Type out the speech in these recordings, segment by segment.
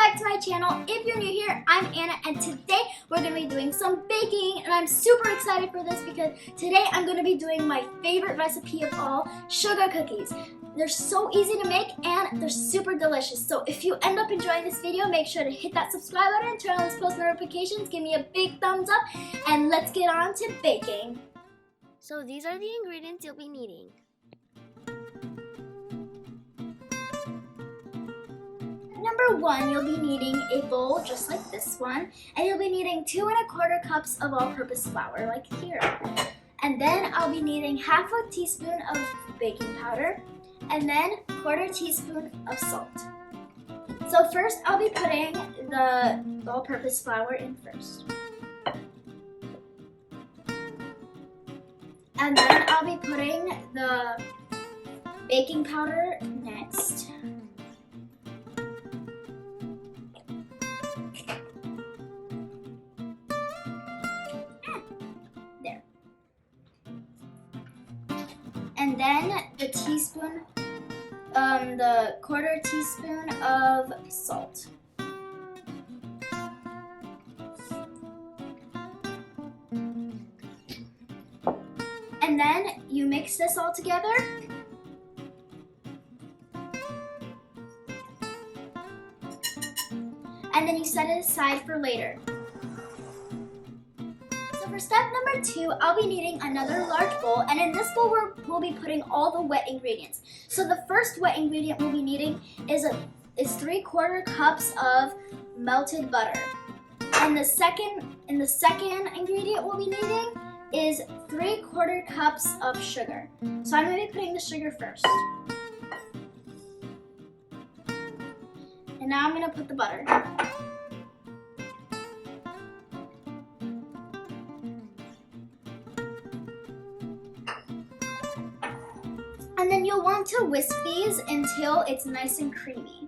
back to my channel. If you're new here, I'm Anna, and today we're going to be doing some baking, and I'm super excited for this because today I'm going to be doing my favorite recipe of all, sugar cookies. They're so easy to make and they're super delicious. So if you end up enjoying this video, make sure to hit that subscribe button, turn on those post notifications, give me a big thumbs up, and let's get on to baking. So these are the ingredients you'll be needing. Number one, you'll be needing a bowl just like this one, and you'll be needing 2 1/4 cups of all-purpose flour, like here. And then I'll be needing half a teaspoon of baking powder, and then 1/4 teaspoon of salt. So first, I'll be putting the all-purpose flour in first. And then I'll be putting the baking powder next. And then the 1/4 teaspoon of salt. And then you mix this all together. And then you set it aside for later. For step number 2, I'll be needing another large bowl, and in this bowl we'll be putting all the wet ingredients. So the first wet ingredient we'll be needing is 3/4 cups of melted butter. And the second ingredient we'll be needing is 3/4 cups of sugar. So I'm going to be putting the sugar first. And now I'm going to put the butter. And then you'll want to whisk these until it's nice and creamy.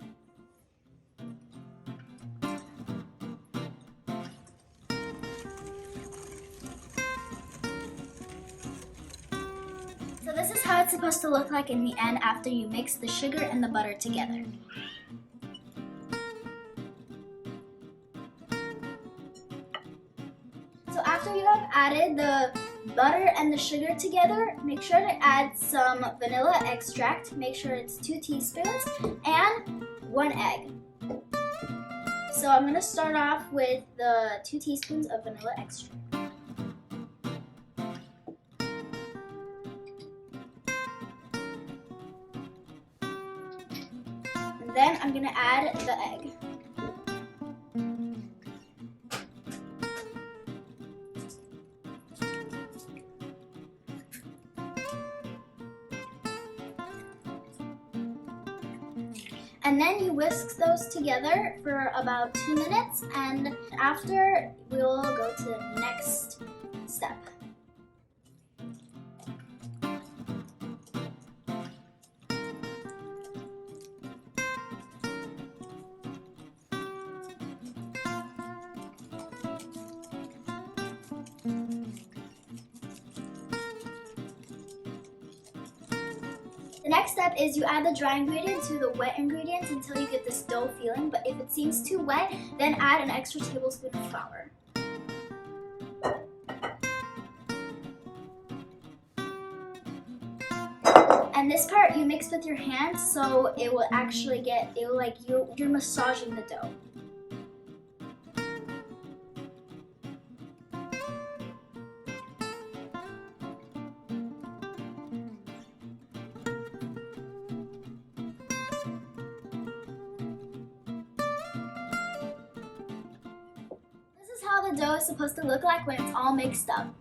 So this is how it's supposed to look like in the end after you mix the sugar and the butter together. So after you have added the butter and the sugar together, make sure to add some vanilla extract. Make sure it's 2 teaspoons and 1 egg. So I'm going to start off with the 2 teaspoons of vanilla extract. And then I'm going to add the egg. And then you whisk those together for about 2 minutes, and after we'll go to the next step. The next step is you add the dry ingredient to the wet ingredients until you get this dough feeling, but if it seems too wet, then add an extra tablespoon of flour. And this part you mix with your hands, so it will actually you're massaging the dough. How the dough is supposed to look like when it's all mixed up.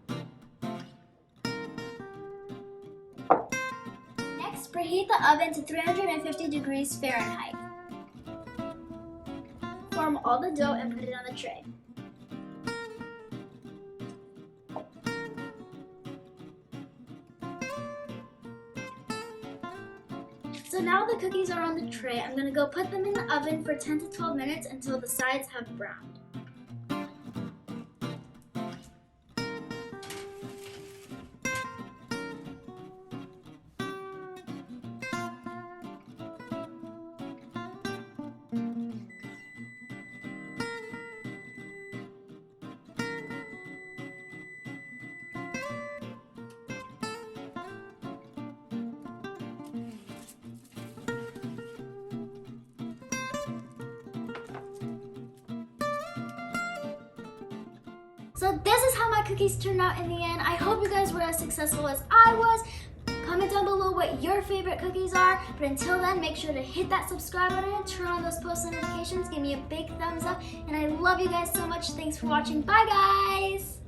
Next, preheat the oven to 350 degrees Fahrenheit. Form all the dough and put it on the tray. So now the cookies are on the tray. I'm going to go put them in the oven for 10 to 12 minutes until the sides have browned. So this is how my cookies turned out in the end. I hope you guys were as successful as I was. Comment down below what your favorite cookies are. But until then, make sure to hit that subscribe button and turn on those post notifications. Give me a big thumbs up. And I love you guys so much. Thanks for watching. Bye, guys.